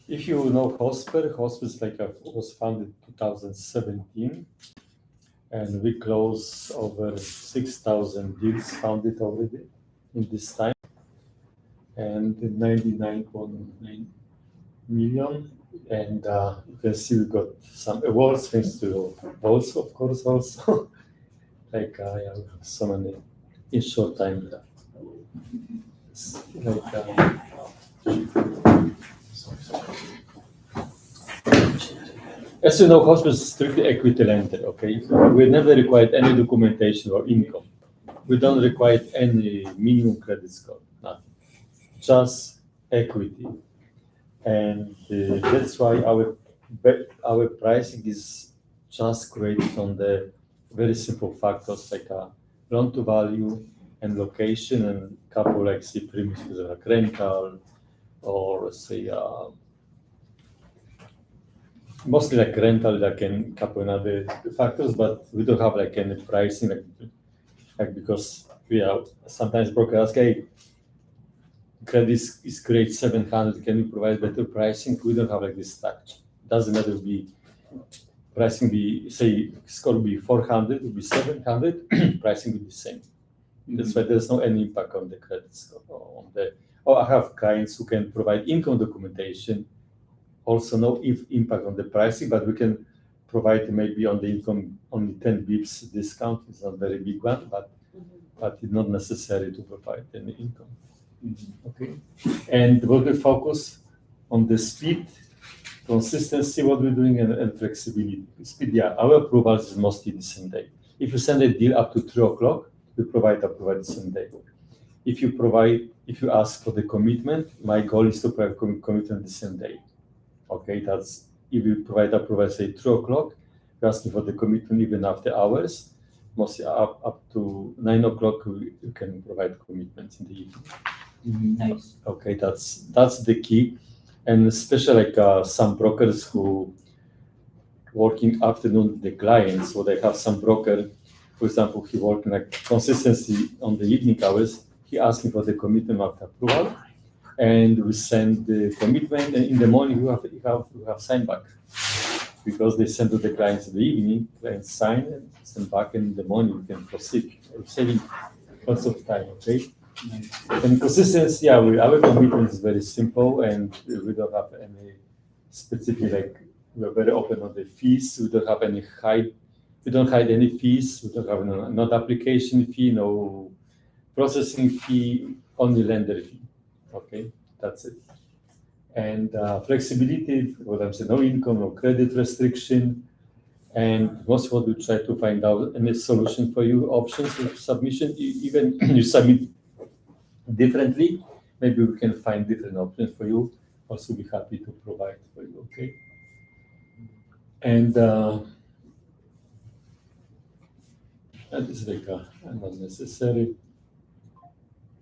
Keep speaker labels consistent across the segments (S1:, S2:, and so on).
S1: If you know Hosper, Hosper is was founded in 2017, and we closed over 6,000 deals founded already in this time, and 99.9 million. And you can see we got some awards thanks to votes, of course, also. Yeah, we have so many in short time. Like, as you know, Hosper is strictly equity lender. Okay, we never required any documentation or income. We don't require any minimum credit score, nothing. Just equity, and that's why our pricing is just created on the very simple factors like loan to value and location, and couple like say premises like rental or say mostly like rental, like in couple and other factors, but we don't have like any pricing like because we are sometimes broker ask, hey, credit is great 700, can you provide better pricing? We don't have like this structure. Doesn't matter if be pricing be say score be 400, it be 700, pricing will be the same. That's why there's no any impact on the credit score on the. Or I have clients who can provide income documentation, also no impact on the pricing, but we can provide maybe on the income only 10 bips discount. It's not very big one, but it's not necessary to provide any income. Okay, and what we focus on the speed, consistency, what we're doing, and flexibility. Speed, yeah, our approvals is mostly the same day. If you send a deal up to 3 o'clock, we provide approval the same day. If you ask for the commitment, my goal is to provide commitment the same day. Okay, that's if you provide approval say 3 o'clock, you're asking for the commitment even after hours. Mostly up to 9 o'clock, you can provide commitments in the evening.
S2: Nice.
S1: Okay, that's the key, and especially like some brokers who working afternoon with the clients, so they have some broker, for example, he working like consistency on the evening hours. He asking for the commitment after approval, and we send the commitment, and in the morning you have sign back because they send to the clients in the evening, clients sign and send back, and in the morning you can proceed, saving lots of time. Okay. And consistency, yeah, our commitment is very simple, and we don't have any specific, like, we're very open on the fees. We don't have any we don't hide any fees. We don't have not application fee, no processing fee, only lender fee. Okay, that's it. And flexibility, what I'm saying, no income, no credit restriction. And most what we try to find out any solution for you, options for submission, even you submit differently, maybe we can find different options for you. Also be happy to provide for you. Okay. And that is like not necessary.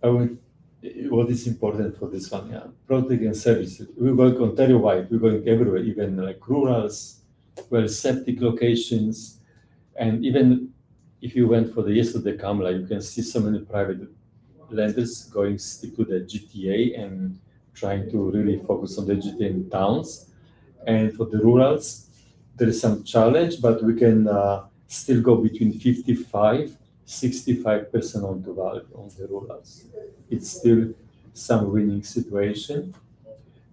S1: What is important for this one? Yeah, product and services. We work on territory-wide. We're going everywhere, even like rurals, well, septic locations, and even if you went for the yesterday Kamla, you can see so many private lenders going stick to the GTA and trying to really focus on the GTA in towns. And for the rurals, there is some challenge, but we can still go between 65% on the value on the rurals. It's still some winning situation.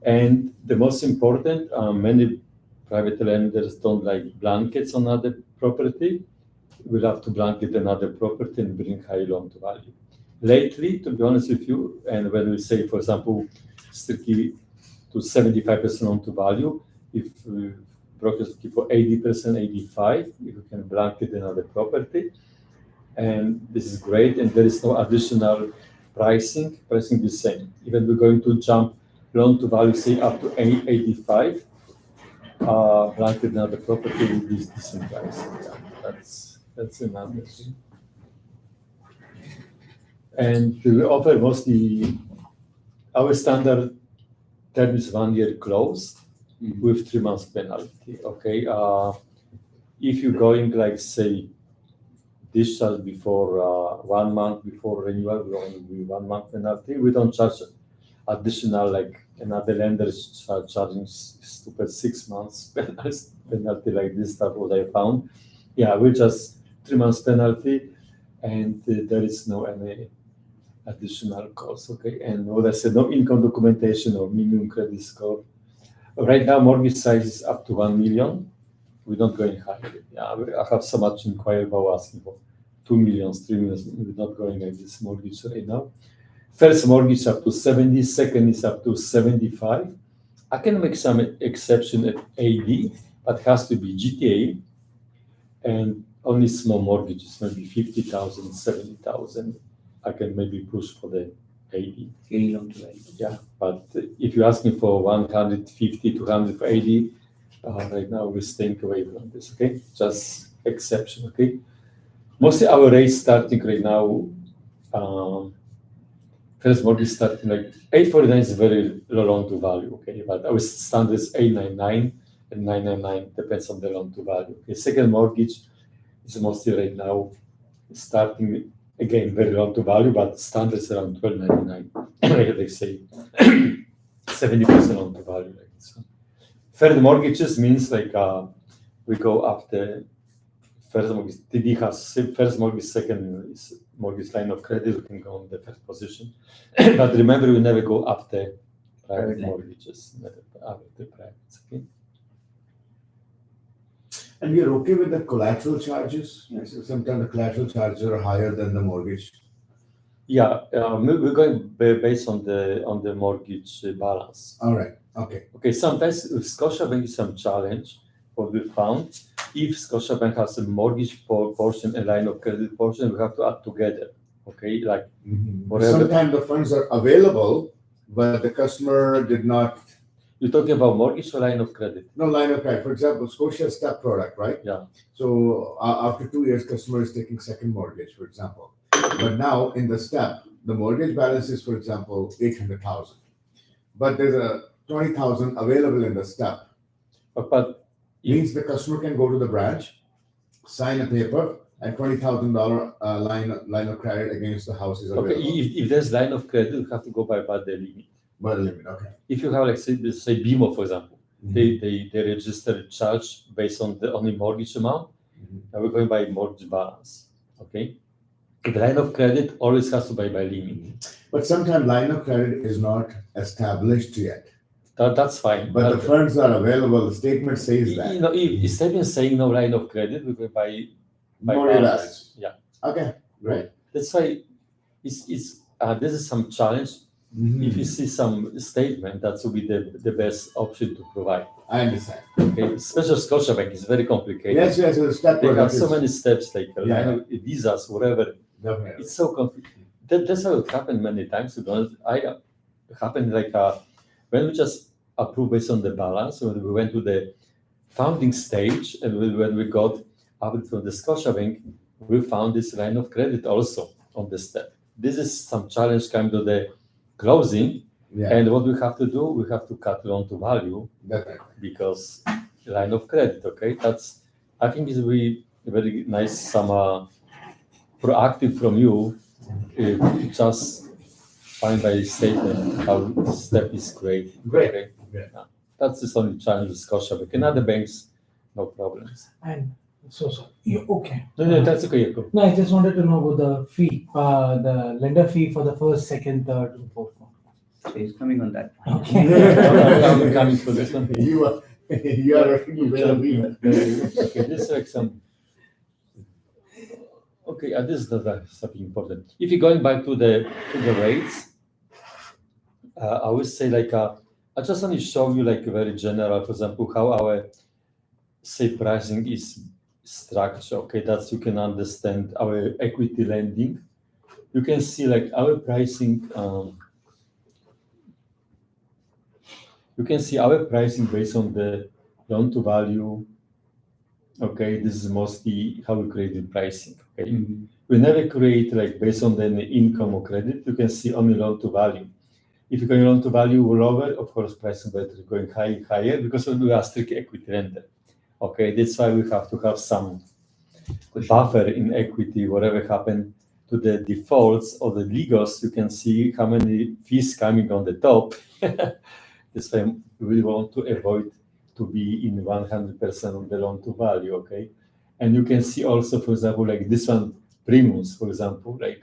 S1: And the most important, many private lenders don't like blankets on other property. We'll have to blanket another property and bring high loan to value. Lately, to be honest with you, and when we say, for example, strictly to 75% loan to value, if brokers looking for 80%, 85%, if you can blanket another property, and this is great, and there is no additional pricing the same. Even we're going to jump loan to value, say up to 85, blanket another property with this decent price. Yeah, that's another thing. And we offer mostly our standard term is 1 year close with 3 months penalty. Okay, if you're going like say discharge before 1 month before renewal, we only do 1 month penalty. We don't charge additional, like another lender is charging stupid 6 months penalty like this stuff what I found. Yeah, we just 3 months penalty, and there is no any additional cost. Okay, and what I said, no income documentation or minimum credit score. Right now, mortgage size is up to 1 million. We don't go any higher. Yeah, I have so much inquiry about asking for 2 million, 3 million. We're not going like this mortgage right now. First mortgage up to 70, second is up to 75. I can make some exception at AD, but has to be GTA and only small mortgages, maybe 50,000, 70,000. I can maybe push for the AD.
S2: Any loan to AD.
S1: Yeah, but if you ask me for 150, 200 for AD, right now we're staying away from this, okay? Just exception, okay? Mostly our rates starting right now, first mortgage starting like 849 is very low loan to value, okay? But our standard is 899 and 999, depends on the loan to value. Okay, second mortgage is mostly right now starting again very loan to value, but standard is around 1299. Like they say 70% loan to value like this one. Third mortgages means like we go after first mortgage. TD has first mortgage, second is mortgage line of credit. We can go on the first position, but remember we never go after private mortgages, never after private. Okay.
S3: And we are okay with the collateral charges? Yes. Sometimes the collateral charges are higher than the mortgage.
S1: Yeah, we're going based on the mortgage balance.
S3: All right. Okay.
S1: Okay. Sometimes with Scotiabank is some challenge. What we found, if Scotiabank has a mortgage portion, a line of credit portion, we have to add together. Okay, like whatever.
S3: Sometimes the funds are available, but the customer did not.
S1: You're talking about mortgage or line of credit?
S3: No, line of credit. For example, Scotia step product, right?
S1: Yeah.
S3: So after 2 years, customer is taking second mortgage, for example. But now in the step, the mortgage balance is, for example, 800,000. But there's a 20,000 available in the step.
S1: But
S3: Means the customer can go to the branch, sign a paper, and $20,000 line of credit against the house is available.
S1: Okay, if there's line of credit, you have to go by the limit.
S3: By the limit, okay.
S1: If you have like say BMO, for example, they register a charge based on the only mortgage amount, and we're going by mortgage balance. Okay. The line of credit always has to buy by limit.
S3: But sometimes line of credit is not established yet.
S1: That's fine.
S3: But the funds are available. The statement says that.
S1: You know, if statement saying no line of credit, we go by
S3: balance.
S1: Yeah.
S3: Okay, great.
S1: That's why this is some challenge. If you see some statement, that will be the best option to provide.
S3: I understand.
S1: Okay, especially Scotiabank is very complicated.
S3: Yes, the step
S1: They have so many steps, like line of visas, whatever.
S3: Definitely.
S1: It's so complicated. That's how it happened many times. To be honest, happened like when we just approved based on the balance. When we went to the founding stage, and when we got up from the Scotiabank, we found this line of credit also on the step. This is some challenge coming to the closing, and what we have to do, we have to cut loan to value because line of credit. Okay, that's I think is really very nice. Some proactive from you, just find by statement how step is great. Okay? Yeah. That's the only challenge with Scotiabank. In other banks, no problems.
S4: And so okay.
S1: No, that's okay. Go.
S4: No, I just wanted to know about the fee, the lender fee for the first, second, third, and fourth one.
S2: So he's coming on that.
S4: Okay.
S1: I'm coming for this one.
S3: You are
S1: Okay, this is like some. Okay, this is something important. If you're going back to the rates, I would say like I just want to show you like very general, for example, how our say pricing is structured. Okay, that's you can understand our equity lending. You can see like our pricing. You can see our pricing based on the loan to value. Okay, this is mostly how we create the pricing. Okay, we never create like based on the income or credit. You can see only loan to value. If you're going loan to value lower, of course, pricing better going higher because we are strict equity lender. Okay, that's why we have to have some buffer in equity, whatever happened to the defaults or the legals, you can see how many fees coming on the top. This time we want to avoid to be in 100% of the loan to value, okay? And you can see also, for example, like this one, premiums, for example, like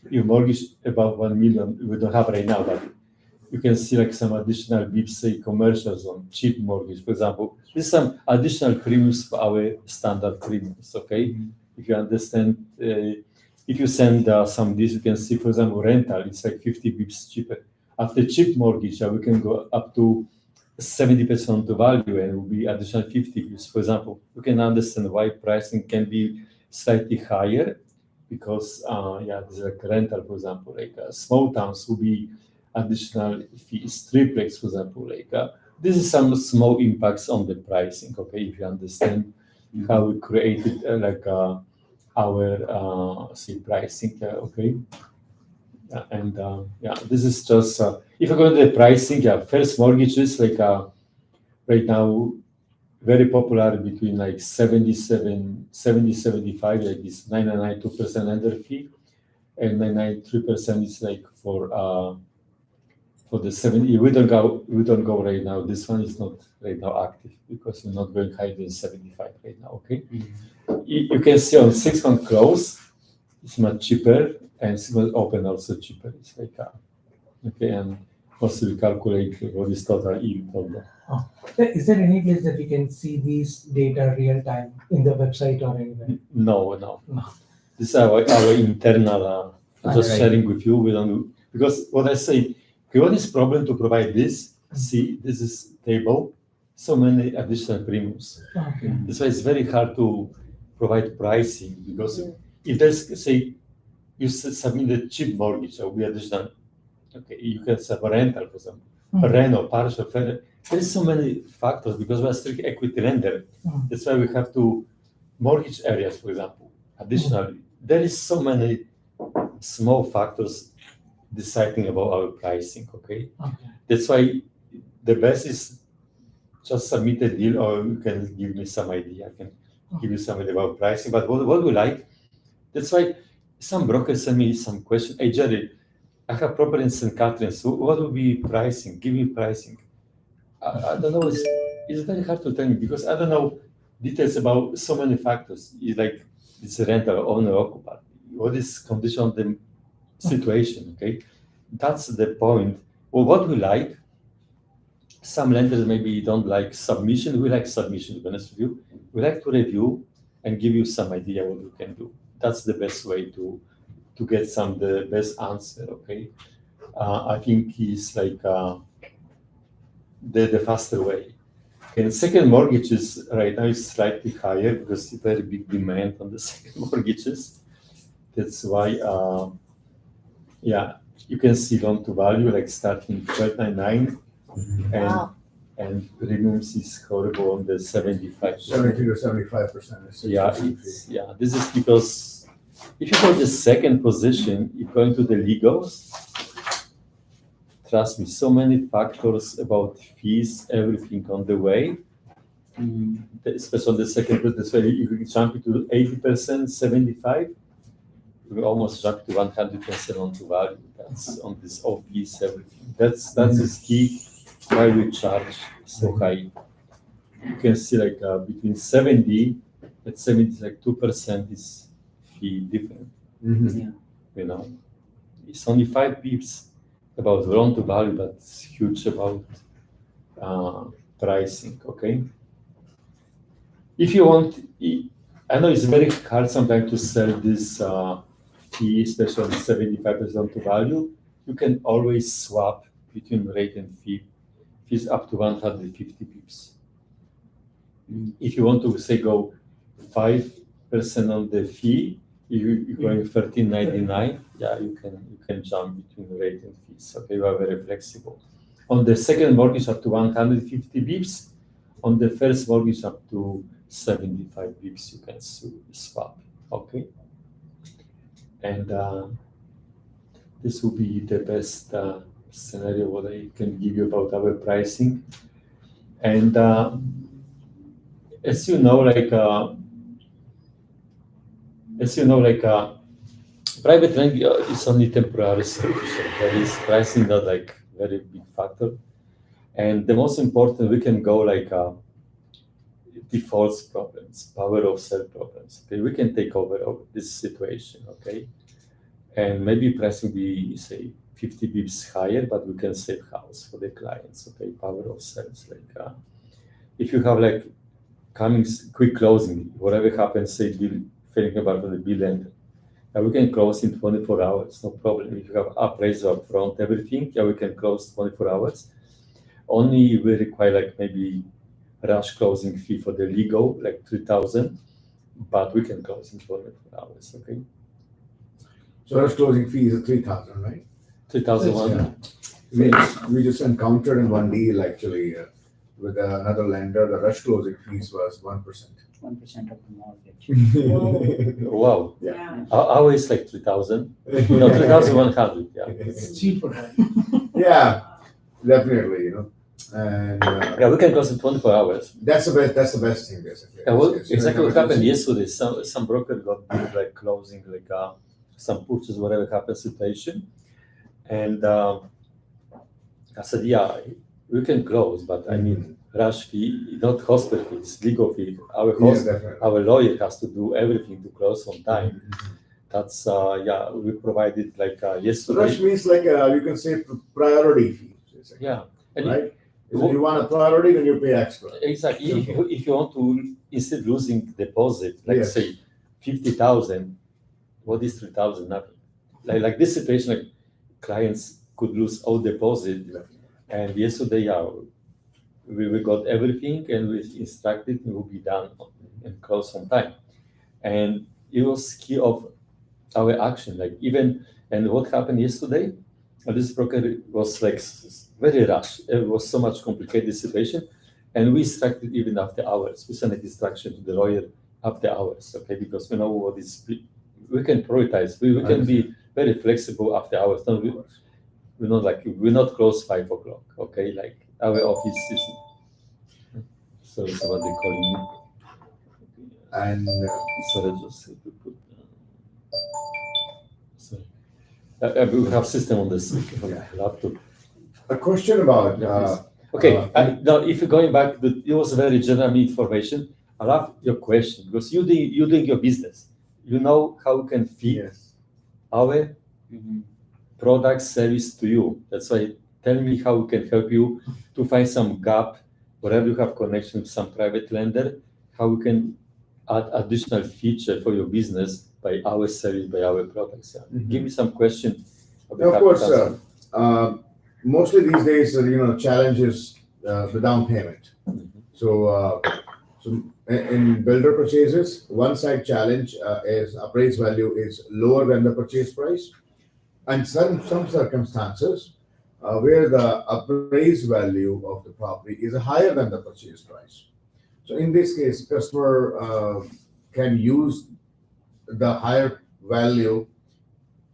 S1: your mortgage above 1 million, we don't have right now, but you can see like some additional bips, say commercials on cheap mortgage, for example. There's some additional premiums for our standard premiums, okay? If you understand, if you send some this, you can see, for example, rental, it's like 50 bips cheaper. After cheap mortgage, we can go up to 70% to value and it will be additional 50 bips. For example, you can understand why pricing can be slightly higher because, there's like rental, for example, like small towns will be additional fees, triplex, for example, like this is some small impacts on the pricing, okay, if you understand how we created our say pricing, okay. This is just if you go to the pricing, first mortgages like right now very popular between like 75, like this 9.92% lender fee, and 9.93% is like for the 70. We don't go right now. This one is not right now active because we're not going higher than 75 right now. Okay, you can see on 6-month close, it's much cheaper, and 6-month open also cheaper. It's like okay, and also we calculate what is total yield on that.
S4: Is there any place that we can see these data real time in the website or anywhere?
S1: No. This is our internal. Just
S2: Right.
S1: sharing with you. We don't because what I say. Okay, what is problem to provide this? See, this is table. So many additional premiums.
S4: Okay.
S1: That's why it's very hard to provide pricing because if there's say you submit a cheap mortgage or we additional, okay, you can have a rental for example, a reno, partial, fair. There's so many factors because we're strict equity lender. That's why we have to mortgage areas, for example. Additionally, there is so many small factors deciding about our pricing. Okay, that's why the best is just submit a deal, or you can give me some idea. I can give you some idea about pricing. But what we like, that's why some brokers send me some question. Hey Jerry, I have property in St. Catharines. So what will be pricing? Give me pricing. I don't know. It's very hard to tell me because I don't know details about so many factors. It's like it's a rental, owner, occupied. What is condition of the situation? Okay, that's the point. Well, what we like. Some lenders maybe don't like submission. We like submission, to be honest with you. We like to review and give you some idea what we can do. That's the best way to get the best answer, okay? I think it's like the faster way. Okay, second mortgages right now is slightly higher because it's very big demand on the second mortgages. That's why, you can see loan to value like starting 12.99. And premiums is horrible on the 75.
S3: 70 to 75%.
S1: This is because if you go to the second position, you go into the legals. Trust me, so many factors about fees, everything on the way. Especially on the second position, that's why you jump into 80%, 75. We almost jump to 100% on to value. That's on this all fees, everything. That's the key. Why we charge so high? You can see like between 70 and 70, like 2% is fee different.
S2: Yeah.
S1: You know, it's only 5 pips about loan to value, but it's huge about pricing. Okay. If you want, I know it's very hard sometimes to sell this fee, especially 75% to value. You can always swap between rate and fee. Fees up to 150 pips. If you want to say go 5% on the fee, you're going 13.99. Yeah, you can jump between rate and fees. Okay, you are very flexible. On the second mortgage up to 150 bips. On the first mortgage up to 75 bips, you can swap. Okay, and this will be the best scenario what I can give you about our pricing. And as you know, Private lending is only temporary solution. There is pricing not like very big factor. And the most important, we can go like defaults problems, power of sell problems. Okay, we can take over of this situation. Okay, and maybe pricing be say 50 bips higher, but we can save house for the clients. Okay, power of sales. Like if you have like coming quick closing, whatever happens, say bill failing about the bill end, we can close in 24 hours, no problem. If you have appraisal up front, everything, we can close 24 hours. Only we require like maybe rush closing fee for the legal, like 3,000, but we can close in 24 hours, okay?
S3: So rush closing fee is 3,000, right?
S1: 3,001.
S3: We just encountered in one deal actually with another lender, the rush closing fees was 1%.
S2: 1% of the mortgage.
S1: Wow.
S3: Yeah.
S1: Our is like 3,000. No, 3,100, yeah.
S4: It's cheaper. Right?
S3: Yeah, definitely, and
S1: Yeah, we can close in 24 hours.
S3: that's the best thing basically.
S1: Yeah, well,
S3: Yes,
S1: exactly what happened
S3: emergency.
S1: yesterday. Some broker got billed, like closing, like some purchase, whatever happened situation. And I said, yeah, we can close, but I need rush fee, not Hosper fees, legal fee.
S3: Yeah, definitely.
S1: Our lawyer has to do everything to close on time. That's yeah, we provided like
S3: So rush
S1: yesterday.
S3: means like you can say priority fee, basically,
S1: Yeah, and
S3: right? If you want a priority, then you pay extra.
S1: exactly. If you want to instead losing deposit, like
S3: Yes.
S1: say 50,000, what is 3,000? Nothing. Like this situation, like clients could lose all deposit. And yesterday, yeah, we got everything and we instructed it will be done and close on time. And it was key of our action. Like even and what happened yesterday, this broker was like very rush. It was so much complicated situation, and we instructed even after hours. We sent a instruction to the lawyer after hours. Okay, because we know what is. We can prioritize. We can be very flexible after hours. No, we're not like we're not close 5 o'clock. Okay, like our office is. So what they call me.
S3: And
S1: Sorry, just put. Sorry. We have system on this laptop.
S3: a question about
S1: Okay, now if you're going back, it was very general information. I love your question because you doing your business. You know how we can feed
S3: yes.
S1: our
S2: Mhm.
S1: product service to you. That's why tell me how we can help you to find some gap, wherever you have connection with some private lender, how we can add additional feature for your business by our service, by our products. Give me some question. I'll be
S3: Of
S1: happy
S3: course,
S1: to answer.
S3: mostly these days, challenge is the down payment. So, in builder purchases, one side challenge is appraised value is lower than the purchase price, and some circumstances where the appraised value of the property is higher than the purchase price. So, in this case, customer can use the higher value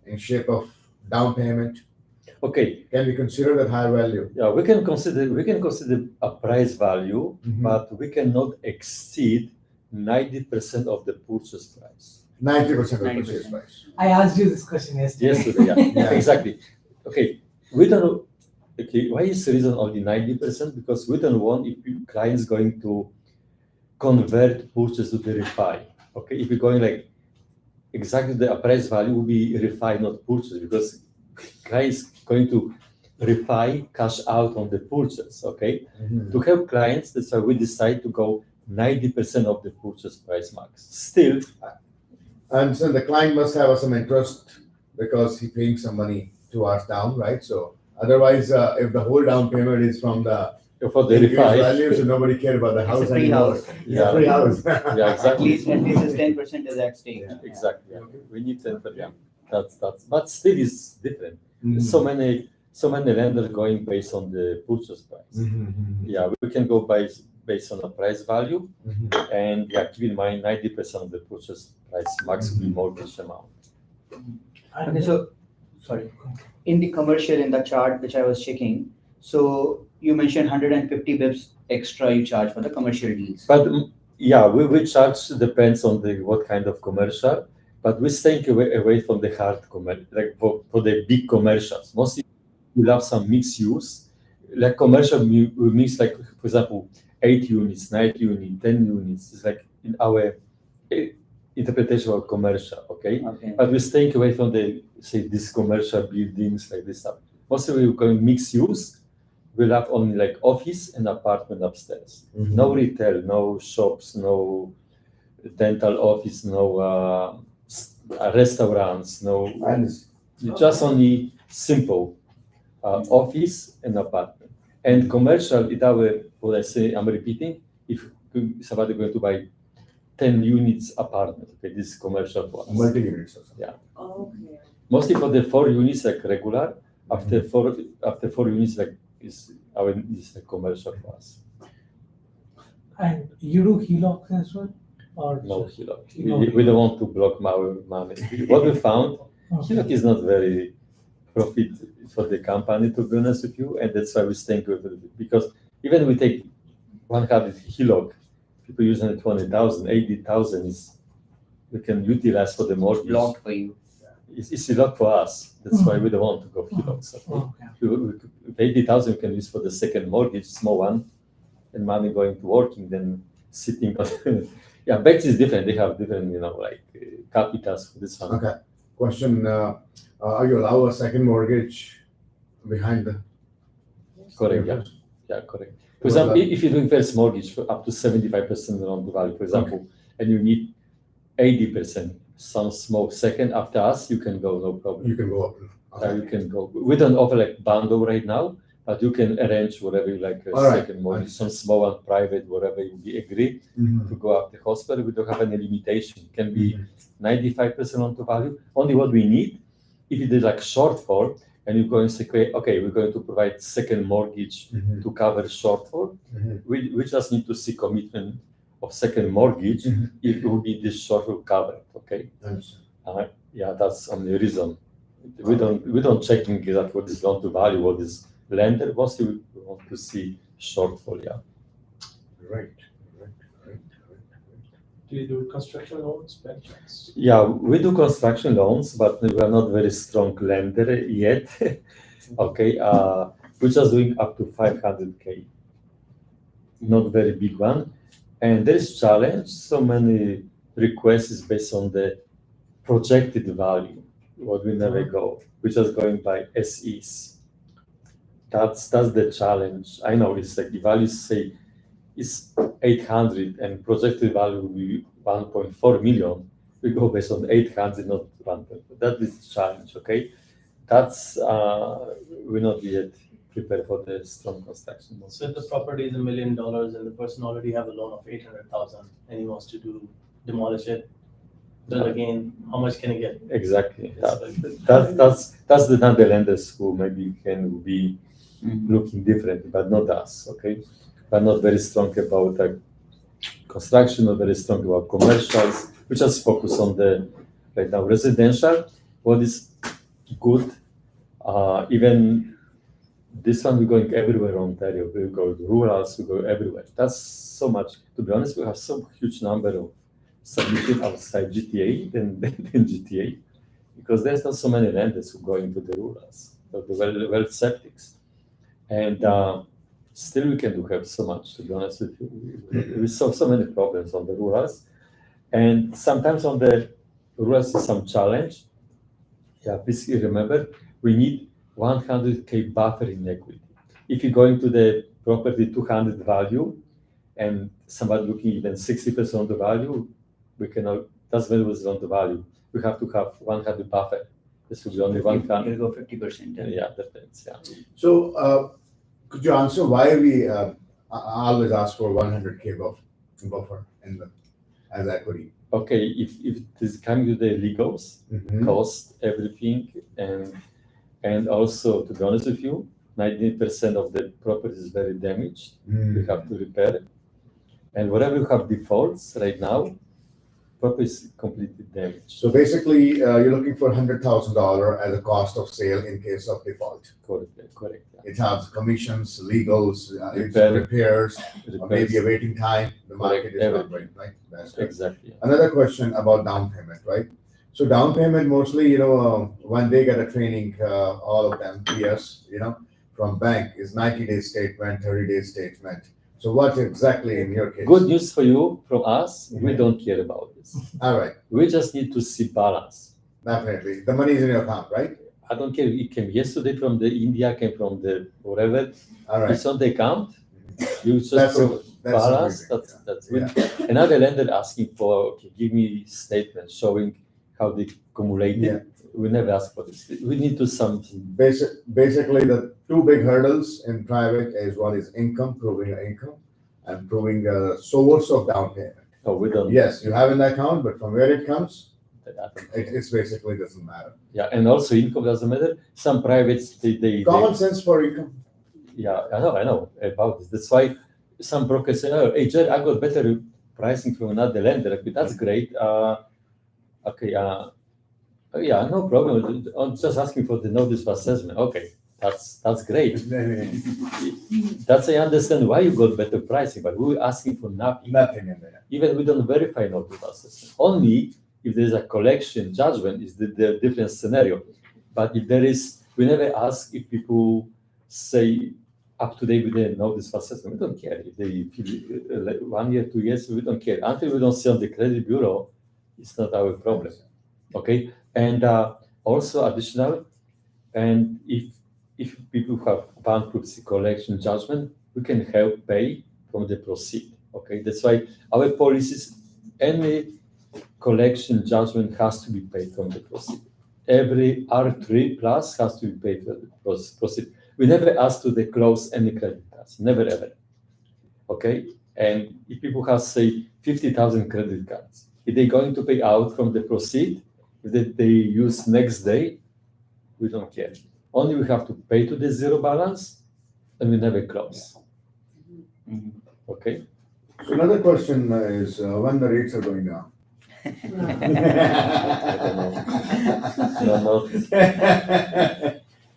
S3: in shape of down payment.
S1: Okay,
S3: Can we consider that higher value?
S1: yeah, we can consider a price value, but we cannot exceed 90% of the purchase price.
S3: 90% of the purchase
S2: 90%.
S3: price.
S4: I asked you this question yesterday.
S1: Yesterday, yeah,
S3: Yeah.
S1: exactly. Okay, we don't. Okay, why is the reason only 90%? Because we don't want if clients going to convert purchase to the refi. Okay, if you're going like exactly the appraised value will be refi, not purchase, because clients going to refi cash out on the purchase. Okay, to help clients, that's why we decide to go 90% of the purchase price max. Still,
S3: And so the client must have some interest because he paying some money to us down, right? So otherwise, if the whole down payment is from the
S1: for the
S3: increased
S1: refi,
S3: value, so nobody care about the
S2: It's a
S3: house
S2: free
S3: anymore.
S2: house.
S3: It's
S1: Yeah.
S3: a free house.
S1: yeah,
S2: At
S1: exactly.
S2: least 10% is at stake.
S3: Yeah.
S1: Exactly. We need 10%. Yeah, that's but still is different.
S3: Mhm.
S1: So many lenders going based on the purchase price.
S3: Mhm.
S1: Yeah, we can go based on the price value,
S3: Mhm.
S1: and yeah, keep in mind 90% of the purchase price max will be mortgage amount.
S2: Okay, so sorry. In the commercial, in the chart which I was checking, so you mentioned 150 bips extra you charge for the commercial deals.
S1: But yeah, we charge depends on the what kind of commercial. but we're staying away from the hard like for the big commercials. Mostly we have some mixed use, like commercial we mix, like for example 8 units, 9 units, 10 units. It's like in our eh, interpretation of commercial, okay?
S2: Okay.
S1: But we're staying away from the say these commercial buildings like this stuff. Mostly we're going mixed use. We'll have only like office and apartment upstairs. No retail, no shops, no dental office, no restaurants, no.
S3: And
S1: Just only simple office and apartment. And commercial, it our what I say, I'm repeating. If somebody going to buy 10 units apartment, okay, this is commercial for us.
S3: multi-units or something.
S5: Okay.
S1: Mostly for the 4 units like regular. After four units like is like commercial for us.
S4: And you do HELOCs as well? Or
S1: No
S4: just-
S1: HELOC.
S4: No
S1: We don't want to block our money. What we found,
S4: Okay.
S1: HELOC is not very profit for the company, to be honest with you, and that's why we stay with it. Because even we take 100 HELOC, people using 20,000, 80,000 is we can utilize for the mortgage.
S2: Blocked for you.
S1: It's a lot for us. That's why we don't want to go HELOCs. Okay?
S4: Okay.
S1: 80,000 we can use for the second mortgage, small one, and money going to working, then sitting on. Yeah, banks is different. They have different, like capitals for this one.
S3: Okay. Question, are you allowed a second mortgage behind the?
S1: Correct, yeah, correct. For example, if you're doing first mortgage for up to 75% loan to value, for example, and you need 80%, some small second after us, you can go, no problem.
S3: You can go up. Okay.
S1: You can go. We don't offer like bundle right now, but you can arrange whatever you like,
S3: All right.
S1: second mortgage, some small one, private, whatever you agree
S3: Mhm.
S1: to go up the Hosper. We don't have any limitation. It can be
S3: Mhm.
S1: 95% loan to value. Only what we need, if it is like shortfall, and you're going to say, okay, we're going to provide second mortgage
S3: Mhm.
S1: to cover shortfall,
S3: Mhm.
S1: we just need to see commitment of second mortgage
S3: Mhm.
S1: if it will be this shortfall covered, okay?
S3: Understand.
S1: Yeah, that's only reason. We don't checking exactly what is loan to value, what is lender. Mostly we want to see shortfall, yeah.
S3: Right.
S6: Do you do construction loans by chance?
S1: Yeah, we do construction loans, but we are not very strong lender yet. Okay, we're just doing up to 500K. Not very big one. And there is challenge, so many requests is based on the projected value, what we never go. We're just going by SEs. That's the challenge. I know it's like the value say is 800 and projected value will be 1.4 million. We go based on 800, not 1. That is the challenge, okay? That's we're not yet prepared for the strong construction.
S6: So if the property is $1 million and the person already have a loan of 800,000 and he wants to demolish it, then again, how much can he get?
S1: Exactly.
S6: Yes,
S1: That's the other lenders who maybe can be
S2: Mhm.
S1: looking different, but not us, okay? We're not very strong about construction, not very strong about commercials. We just focus on the right now residential. What is good, even this one we're going everywhere in Ontario. We go rurals, we go everywhere. That's so much. To be honest, we have so huge number of submission outside GTA than GTA, because there's not so many lenders who go into the rurals, so the well septics. And still we can do have so much, to be honest with you. We solve so many problems on the rurals. And sometimes on the rurals is some challenge. Yeah, please remember, we need 100K buffer in equity. If you go into the property 200 value and somebody looking even 60% of the value, we cannot, that's very much on the value. We have to have 100 buffer. This will be only 100.
S2: You'll go 50%.
S1: Yeah, depends, yeah.
S3: So, could you answer why we always ask for 100K buffer as equity?
S1: Okay, if it is coming to the legals,
S3: Mhm.
S1: cost, everything, and also, to be honest with you, 90% of the property is very damaged. We have to repair it. And whatever you have defaults right now, property is completely damaged.
S3: So basically, you're looking for $100,000 as a cost of sale in case of default.
S1: Correct. Yeah.
S3: It has commissions, legals,
S1: Repair.
S3: repairs, or maybe a
S1: Repairs.
S3: waiting time. The market is not
S1: Correct.
S3: right, right? That's good.
S1: Exactly. Yeah.
S3: Another question about down payment, right? So down payment mostly, when they get a training, all of them, PS, from bank is 90-day statement, 30-day statement. So what exactly in your case?
S1: Good news for you from us, we
S3: Mhm.
S1: don't care about this.
S3: All right,
S1: We just need to see balance.
S3: definitely. The money is in your account, right?
S1: I don't care. It came yesterday from the India, came from the wherever.
S3: All right.
S1: It's on the account. You just
S3: That's
S1: pro-
S3: that's
S1: balance.
S3: amazing.
S1: That's good. Another lender asking for, okay, give me statements showing how they accumulated.
S3: Yeah.
S1: We never ask for this. We need to some.
S3: Basically, the two big hurdles in private is one is income, proving your income, and proving the source of down payment.
S1: Oh, we don't.
S3: Yes, you have an account, but from where it comes,
S1: that-
S3: it's basically doesn't matter.
S1: Yeah, and also income doesn't matter. Some privates they
S3: Common sense for income.
S1: yeah, I know about this. That's why some brokers say, "Oh, hey, Jerry, I got better pricing from another lender." Okay, that's great. Okay, yeah, no problem. I'm just asking for the notice of assessment. Okay, that's great. That's I understand why you got better pricing, but we were asking for nothing.
S3: Nothing in there.
S1: Even we don't verify notice of assessment. Only if there's a collection judgment is the different scenario. But if there is, we never ask if people say up to date with the notice of assessment. We don't care if they feel 1 year, 2 years. We don't care until we don't see on the credit bureau. It's not our problem. Okay, and also additional, and if people have bankruptcy collection judgment, we can help pay from the proceed. Okay, that's why our policies, any collection judgment has to be paid from the proceed. Every R3 plus has to be paid for the proceed. We never ask to they close any credit cards, never ever. Okay, and if people have say 50,000 credit cards, if they're going to pay out from the proceed, if they use next day, we don't care. Only we have to pay to the zero balance, and we never close. Okay.
S3: So another question is when the rates are going down.
S1: No.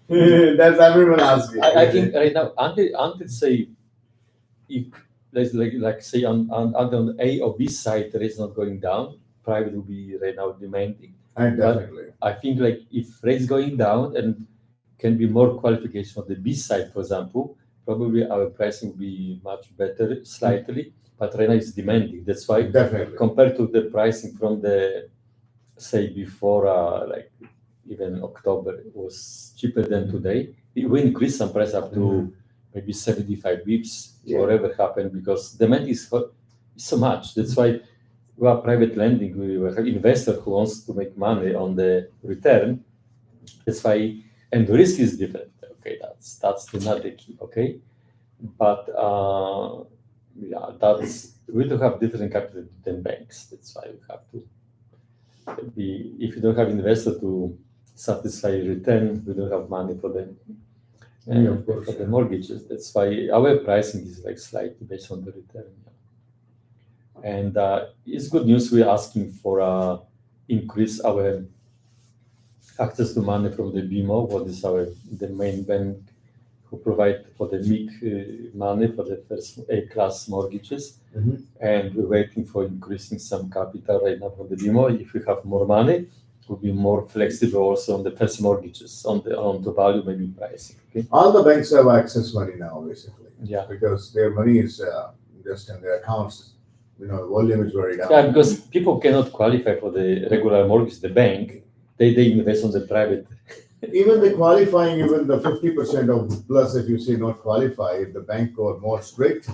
S3: That's everyone asking.
S1: I think right now until say if like say on A or B side the rates not going down, private will be right now demanding.
S3: Definitely.
S1: I think like if rates going down and can be more qualification on the B side, for example, probably our pricing will be much better slightly. But right now it's demanding. That's why
S3: Definitely.
S1: compared to the pricing from the say before like even October it was cheaper than today. We increased some price up to maybe 75 bips,
S3: Yeah.
S1: whatever happened, because demand is so much. That's why we are private lending. We have investor who wants to make money on the return. That's why, and the risk is different. Okay, that's another key. Okay, but yeah, we do have different capital than banks. That's why we have to be. If you don't have investor to satisfy return, we don't have money for them.
S3: Yeah, of course,
S1: for the
S3: yeah.
S1: mortgages. That's why our pricing is like slightly based on the return. And it's good news. We're asking for increase our access to money from the BMO. What is the main bank who provide for the MIG money for the first A-class mortgages.
S3: Mhm.
S1: And we're waiting for increasing some capital right now from the BMO. If we have more money, we'll be more flexible also on the first mortgages, on the value, maybe pricing. Okay.
S3: All the banks have access money now, basically.
S1: Yeah.
S3: Because their money is just in their accounts. The volume is very down.
S1: Yeah, because people cannot qualify for the regular mortgage, the bank, they invest on the private.
S3: Even the qualifying, even the 50% of plus, if you say not qualify, if the bank got more strict,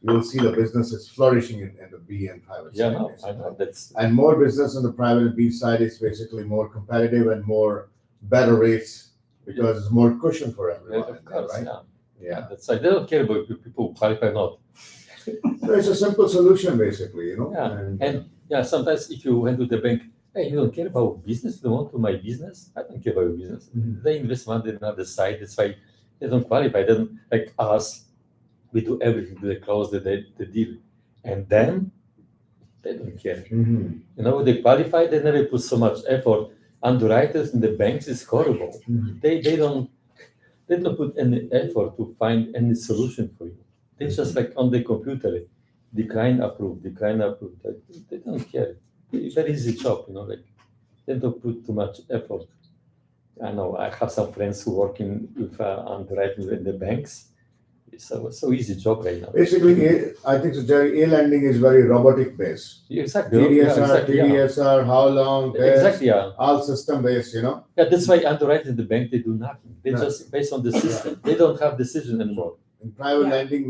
S3: you will see the businesses flourishing in the B and private
S1: Yeah,
S3: side.
S1: no, I
S3: basically.
S1: know that's
S3: And more business on the private and B side is basically more competitive and more better rates because it's more cushion for
S1: yeah,
S3: everyone,
S1: of
S3: in there,
S1: course,
S3: right?
S1: yeah.
S3: Yeah.
S1: That's why they don't care about if people qualify or not.
S3: So it's a simple solution, basically,
S1: Yeah,
S3: And,
S1: and yeah, sometimes if you went to the bank, hey, you don't care about business, you don't want to my business, I don't care about your business.
S3: Mhm.
S1: They invest money on another side, that's why they don't qualify. They don't like us, we do everything to close the deal. And then they don't care.
S3: Mhm.
S1: You know, they qualify, they never put so much effort. Underwriters in the banks is horrible.
S3: Mhm.
S1: They don't put any effort to find any solution for you. They just like on the computer, decline, approve. They don't care. Very easy job, like they don't put too much effort. I know I have some friends who work with underwriting in the banks. It's so easy job right now.
S3: Basically, I think so, Jerry, A-lending is very robotic based.
S1: Exactly.
S3: TDSR, TDSR, how long, this,
S1: Exactly. Yeah.
S3: all system based, you know.
S1: Yeah. That's why underwriting the bank they do nothing. They
S3: Right.
S1: just based on the system. They don't have decision anymore.
S3: In private
S5: Yeah.
S3: lending,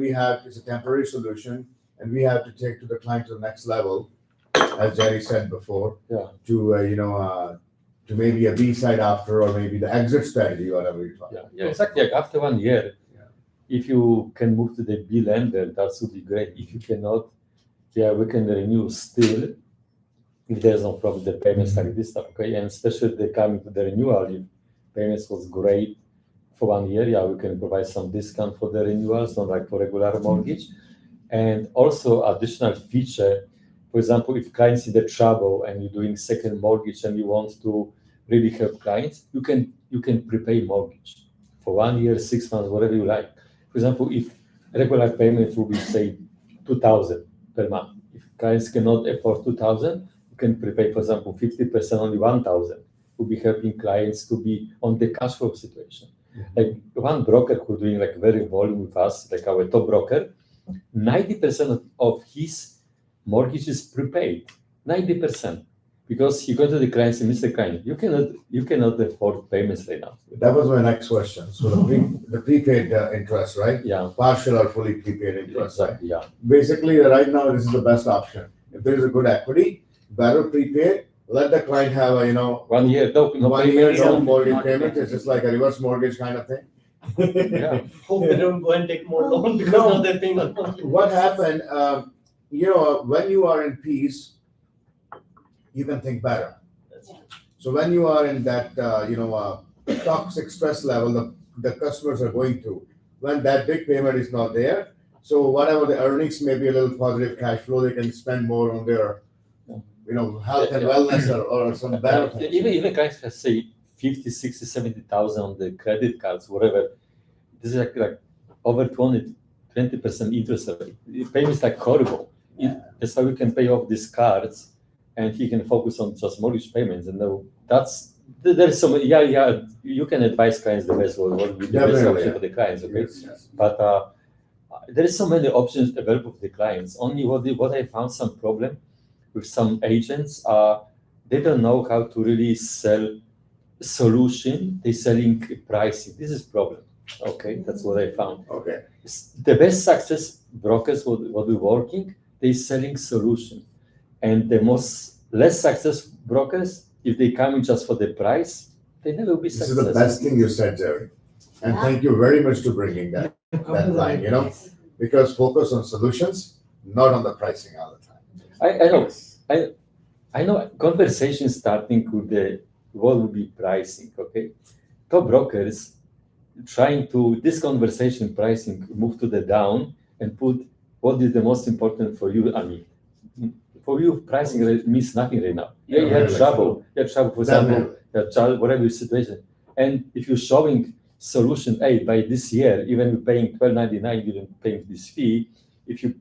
S3: it's a temporary solution, and we have to take to the client to the next level, as Jerry said before.
S1: Yeah.
S3: To maybe a B side after, or maybe the exit strategy, whatever you call it.
S1: Yeah. Exactly. Like after 1 year, if you can move to the B lender, that would be great. If you cannot, we can renew still. If there's no problem, the payments like this stuff, okay? And especially they come to the renewal, if payments was great for 1 year, we can provide some discount for the renewals, not like for regular mortgage. And also additional feature, for example, if clients in the trouble and you're doing second mortgage and you want to really help clients, you can prepay mortgage for 1 year, 6 months, whatever you like. For example, if regular payment will be say 2,000 per month, if clients cannot afford 2,000, you can prepay, for example, 50% only 1,000. Will be helping clients to be on the cash flow situation. Like one broker who doing like very volume with us, like our top broker, 90% of his mortgage is prepaid. 90%. Because he goes to the clients and Mr. Client, you cannot afford payments right now.
S3: That was my next question. So the prepaid interest, right?
S1: Yeah.
S3: Partial or fully prepaid interest, right?
S1: Exactly. Yeah.
S3: Basically, right now, this is the best option. If there is a good equity, better prepaid, let the client have a,
S1: 1 year, no
S3: 1 year,
S1: payments.
S3: no
S2: Not-
S3: mortgage
S2: not
S3: payment.
S2: payments.
S3: It's just like a reverse mortgage kind of thing.
S1: Yeah.
S6: Hope they don't go and take more loan because
S3: No.
S6: now they're paying on monthly.
S3: What happened, when you are in peace, you can think better.
S6: That's true.
S3: So when you are in that, toxic stress level, the customers are going through, when that big payment is not there, so whatever the earnings may be a little positive cash flow, they can spend more on their, health and wellness or some better things.
S1: Even clients have say 50, 60, 70,000 on the credit cards, whatever. This is like over 20% interest rate. The payment is like horrible. That's how we can pay off these cards, and he can focus on just mortgage payments. And there's some you can advise clients the best what would be the best
S3: Definitely,
S1: option
S3: yeah.
S1: for the clients, okay?
S3: Yes.
S1: But there is so many options available for the clients. Only what I found some problem with some agents, they don't know how to really sell solution. They're selling pricing. This is problem. Okay, that's what I found.
S3: Okay.
S1: The best success brokers what we're working, they selling solution, and the most less success brokers, if they come in just for the price, they never will be
S3: This
S1: successful.
S3: is the best thing you said, Jerry. And thank you very much to bringing that line, because focus on solutions, not on the pricing all the time.
S1: I know conversation starting with what will be pricing, okay? Top brokers trying to, this conversation pricing, move to the down and put what is the most important for you. I mean, for you, pricing means nothing right now. You have trouble, for example,
S3: Definitely.
S1: you have trouble, whatever your situation. And if you're showing solution A by this year, even you're paying $12.99, you're paying this fee, if you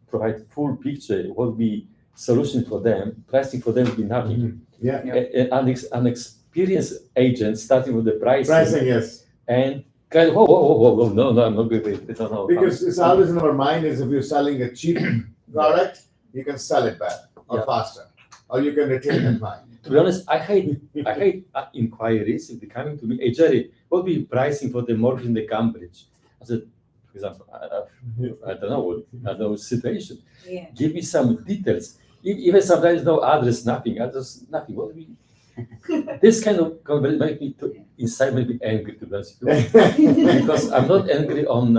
S1: provide full picture, what will be solution for them, pricing for them will be nothing.
S3: Yeah.
S1: An experienced agent starting with the
S3: Pricing, yes.
S1: and kind of, whoa, no, I'm not good with it. I don't know.
S3: Because it's always in our mind is if you're selling a cheap product, you can sell it better or
S1: Yeah.
S3: faster, or you can retain the client.
S1: To be honest, I hate inquiries if they're coming to me. Hey Jerry, what will be pricing for the mortgage in the Cambridge? I said, for example, I don't know situation.
S5: Yeah.
S1: Give me some details. Even sometimes no address, nothing. I just nothing. What we this kind of conversation make me inside maybe angry, to be honest with you. Because I'm not angry on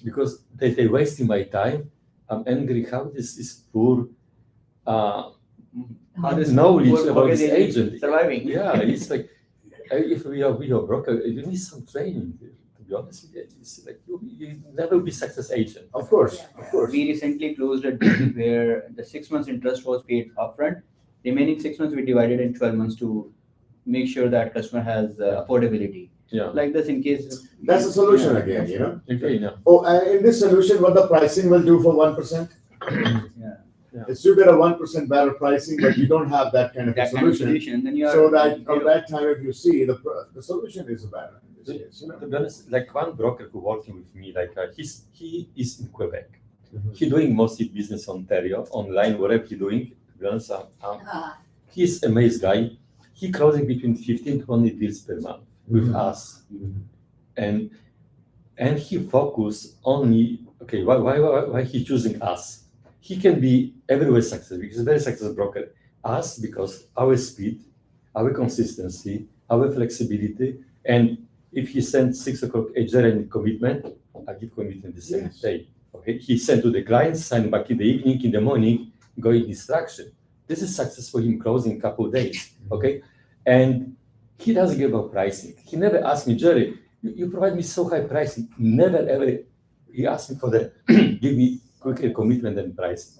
S1: because they wasting my time. I'm angry how this is poor
S2: How does
S1: knowledge
S2: poor
S1: about this
S2: mortgage
S1: agent.
S2: surviving?
S1: Yeah, it's like if we are broker, you need some training. To be honest with you, it's like you never be success agent.
S3: Of course, of course.
S2: We recently closed a deal where the 6 months interest was paid upfront. Remaining 6 months we divided in 12 months to make sure that customer has affordability.
S1: Yeah.
S2: Like this in case.
S3: That's a solution again, you know.
S1: Okay, yeah.
S3: Oh, in this solution, what the pricing will do for 1%?
S2: Yeah.
S1: Yeah.
S3: It's you get a 1% better pricing, but you don't have that kind of a
S2: That kind of
S3: solution.
S2: solution, then you are.
S3: So that on that time, if you see the solution is better in this case,
S1: To be honest, like one broker who working with me, like he is in Quebec. He doing mostly business Ontario, online, whatever he doing. To be honest, he's amazing guy. He closing between 15 to 20 deals per month with us, and he focus only. Okay, why he choosing us? He can be everywhere successful because he's a very successful broker. Us because our speed, our consistency, our flexibility, and if he sends 6 o'clock agent commitment, I give commitment the same day. Okay, he sent to the client, sign back in the evening, in the morning, going instruction. This is success for him closing a couple of days. Okay, and he doesn't give up pricing. He never asked me, Jerry, you provide me so high pricing. Never ever he asked me for the give me quicker commitment and price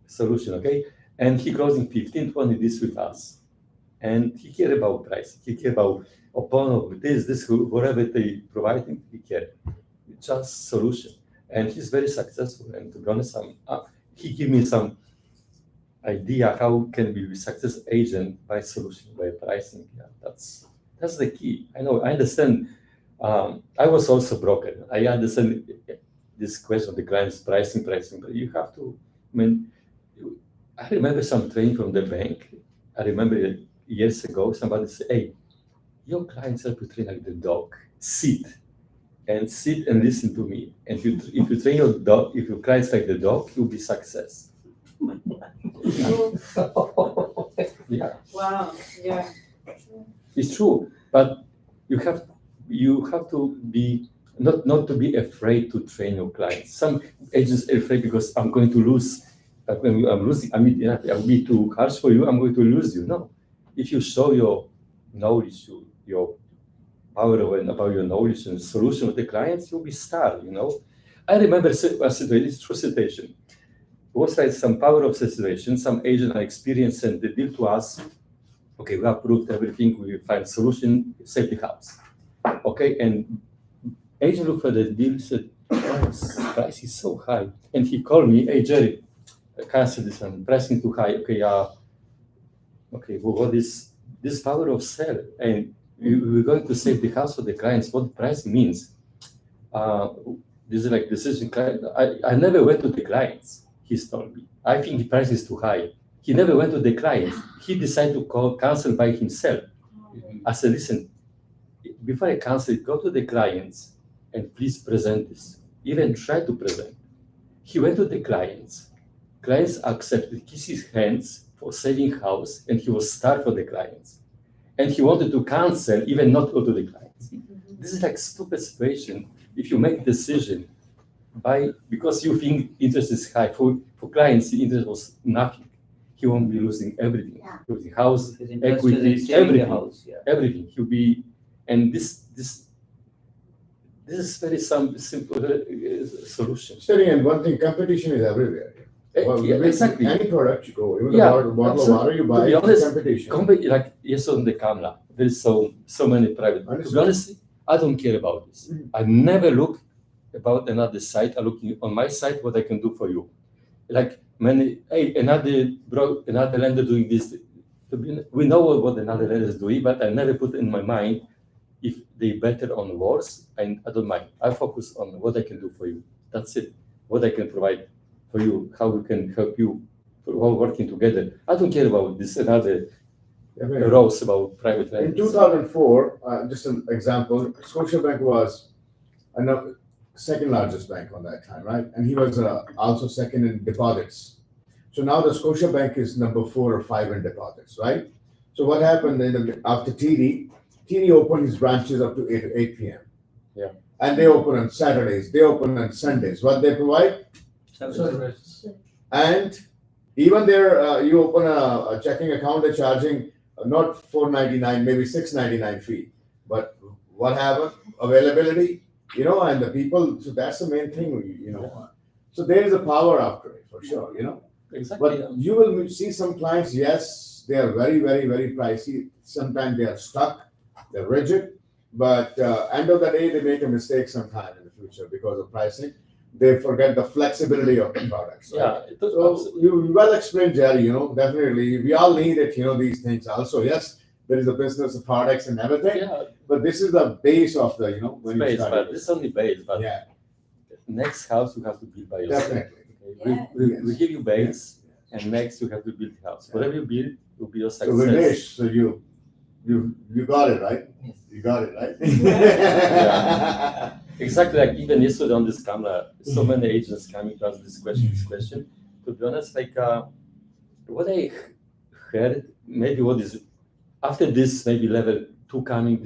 S1: solution. Okay, and he closing 15, 20 this with us, and he care about price. He care about upon this whatever they providing. He care just solution, and he's very successful. And to be honest, he give me some idea how can be success agent by solution by pricing. Yeah, that's the key. I know. I understand. I was also broken. I understand this question of the client's pricing. But you have to. I mean, I remember some training from the bank. I remember years ago somebody said, "Hey, your clients have to train like the dog. Sit and listen to me. And if you train your dog, if your clients like the dog, you'll be success." Yeah.
S5: Wow, yeah.
S1: It's true, but you have to be not to be afraid to train your clients. Some agents are afraid because I'm going to lose. When I'm losing, I mean, I'll be too harsh for you. I'm going to lose you. No, if you show your knowledge, your power about your knowledge and solution with the clients, you'll be star. I remember a situation. It's true situation. It was like some power of situation. Some agent I experienced sent the deal to us. Okay, we approved everything. We find solution, save the house. Okay, and agent looked for the deal, said, price is so high. And he called me, "Hey, Jerry, cancel this one, pricing too high." Okay, well, what is this power of sell? And we're going to save the house for the clients. What price means? This is like decision. I never went to the clients. He told me. I think the price is too high. He never went to the clients. He decided to cancel by himself. I said, "Listen, before I cancel it, go to the clients and please present this. Even try to present." He went to the clients. Clients accepted, kiss his hands for saving house, and he was star for the clients. And he wanted to cancel, even not go to the clients. This is like stupid situation. If you make decision because you think interest is high, for clients the interest was nothing. He won't be losing everything, losing house,
S2: His interest
S1: equity,
S2: is in saving the
S1: everything.
S2: house, yeah.
S1: Everything. He'll be, and this is very simple solution.
S3: Study, and one thing, competition is everywhere.
S1: Yeah, exactly.
S3: Any product you go, even
S1: Yeah,
S3: the bottle of
S1: absolutely.
S3: water you
S1: To
S3: buy,
S1: be
S3: it's
S1: honest,
S3: competition.
S1: like yes on the camera, there's so many private. To be honest, I don't care about this. I never look about another site. I look on my site what I can do for you. Like another lender doing this. We know what another lender is doing, but I never put in my mind if they better on worse, and I don't mind. I focus on what I can do for you. That's it. What I can provide for you, how we can help you, all working together. I don't care about this another rows about private
S3: In
S1: lenders.
S3: 2004, just an example, Scotiabank was second largest bank on that time, right? And he was also second in deposits. So now the Scotiabank is number 4 or 5 in deposits, right? So what happened after TD opened his branches up to 8 p.m.
S1: Yeah.
S3: And they open on Saturdays, they open on Sundays. What they provide? And even there, you open a checking account, they're charging not $4.99, maybe $6.99 fee. But what happened? Availability, and the people. So that's the main thing, So there is a power after it for sure,
S1: Exactly.
S3: But you will see some clients. Yes, they are very, very, very pricey. Sometimes they are stuck, they're rigid. But end of the day, they make a mistake sometime in the future because of pricing. they forget the flexibility of the products. Right?
S1: Yeah, it was
S3: So you well explained, Jerry. Definitely, we all need it. These things also. Yes, there is a business of products and everything,
S1: yeah,
S3: but this is the base of the when you
S1: base,
S3: start.
S1: but this is only base. But
S3: Yeah,
S1: next house you have to build by yourself.
S3: definitely.
S1: Okay?
S5: Yeah.
S1: We give you base,
S3: Yes.
S1: and next you have to build the house.
S3: Yeah.
S1: Whatever you build will be your
S3: So
S1: success.
S3: Vignesh, so you got it right.
S2: Yes.
S3: You got it right.
S1: Yeah. Exactly, like even yesterday on this camera, so many agents coming to ask this question. To be honest, what I heard, maybe what is after this, maybe level 2 coming,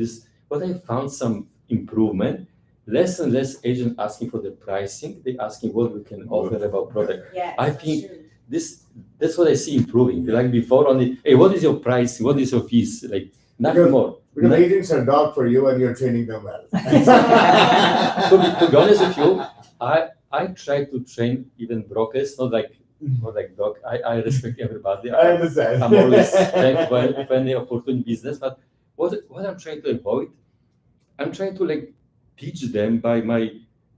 S1: what I found some improvement. Less and less agents asking for the pricing, they asking what we can offer about product.
S5: Yes,
S1: I
S5: that's
S1: think
S5: true.
S1: that's what I see improving. Like before, only hey, what is your price? What is your fees? Like nothing
S3: Because-
S1: more.
S3: Because agents are dog for you and you're training them well.
S1: To be honest with you, I try to train even brokers, not like dog. I respect everybody.
S3: I understand.
S1: I'm always thankful for any opportunity business. But what I'm trying to avoid, I'm trying to teach them by my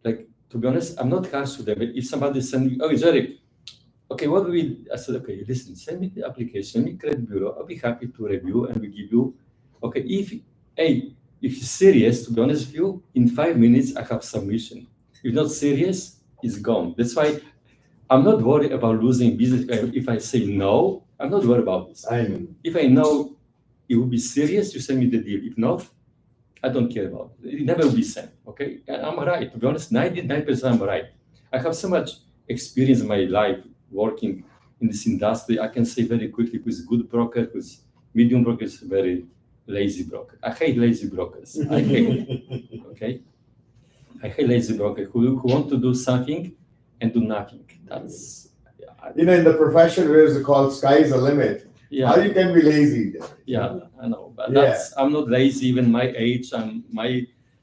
S1: to be honest, I'm not harsh to them. If somebody send me, oh Jerry, okay, what do we? I said, okay, listen, send me the application, send me credit bureau. I'll be happy to review and we give you. Okay, if you're serious, to be honest with you, in 5 minutes I have submission. If not serious, it's gone. That's why I'm not worried about losing business. If I say no, I'm not worried about this.
S3: I know.
S1: If I know it will be serious, you send me the deal. If not, I don't care about it. It never will be sent. Okay, and I'm right. To be honest, 99% I'm right. I have so much experience in my life working in this industry. I can say very quickly who's good broker, who's medium broker, is very lazy broker. I hate lazy brokers. I hate it. Okay, I hate lazy broker who want to do something and do nothing. That's
S3: In the profession where it's called sky's the limit, how you can be lazy?
S1: Yeah, I know, but
S3: Yeah.
S1: I'm not lazy. Even my age, I'm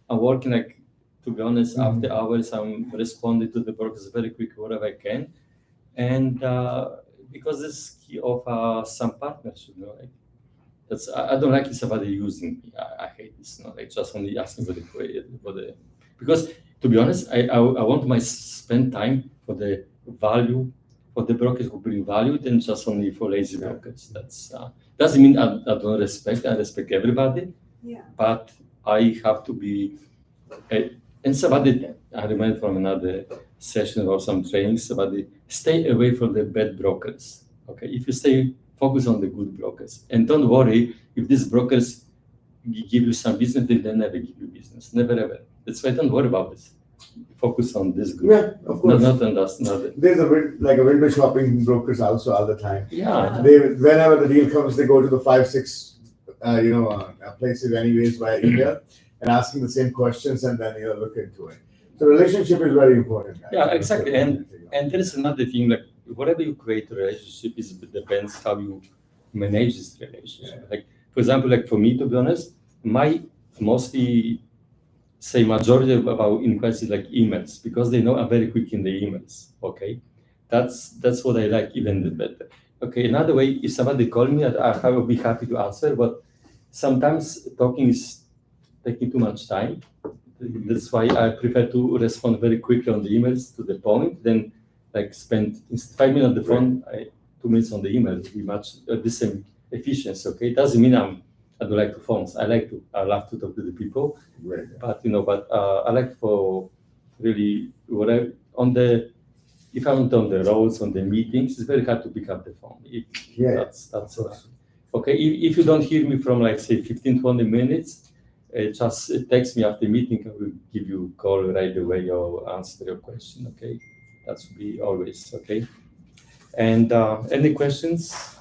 S1: working to be honest, after hours. I'm responding to the brokers very quick wherever I can, and because this key of some partnership, I don't like somebody using me. I hate this. Just only asking for the because to be honest, I want my spend time for the value for the brokers who bring value than just only for lazy brokers. That's doesn't mean I don't respect. I respect everybody.
S5: Yeah.
S1: But I have to be. And somebody I remember from another session or some training. Somebody stay away from the bad brokers. Okay, if you stay focus on the good brokers and don't worry if these brokers give you some business, they never give you business. Never ever. That's why don't worry about this. Focus on this group.
S3: Yeah, of course.
S1: Not on us. Not
S3: There's a window shopping brokers also all the time.
S1: yeah.
S3: Whenever the deal comes, they go to the 5-6 places anyways by email and asking the same questions and then look into it. So relationship is very important. Guys.
S1: Yeah, exactly. And there is another thing, whatever you create a relationship depends how you manage this relationship. For example, for me, to be honest, my mostly say majority of our inquiries is emails because they know I'm very quick in the emails. Okay, that's what I like even better. Okay, another way, if somebody call me, I will be happy to answer, but sometimes talking is taking too much time. That's why I prefer to respond very quickly on the emails to the point, then spend 5 minutes on the phone, 2 minutes on the email. It'll be much the same efficiency. Okay, it doesn't mean I don't like to phones. I love to talk to the people.
S3: Right.
S1: But I like for really if I'm on the roads on the meetings, it's very hard to pick up the phone. That's okay. If you don't hear me from say 15-20 minutes, just text me after meeting. I will give you a call right away or answer your question. Okay, that should be always okay. And any questions?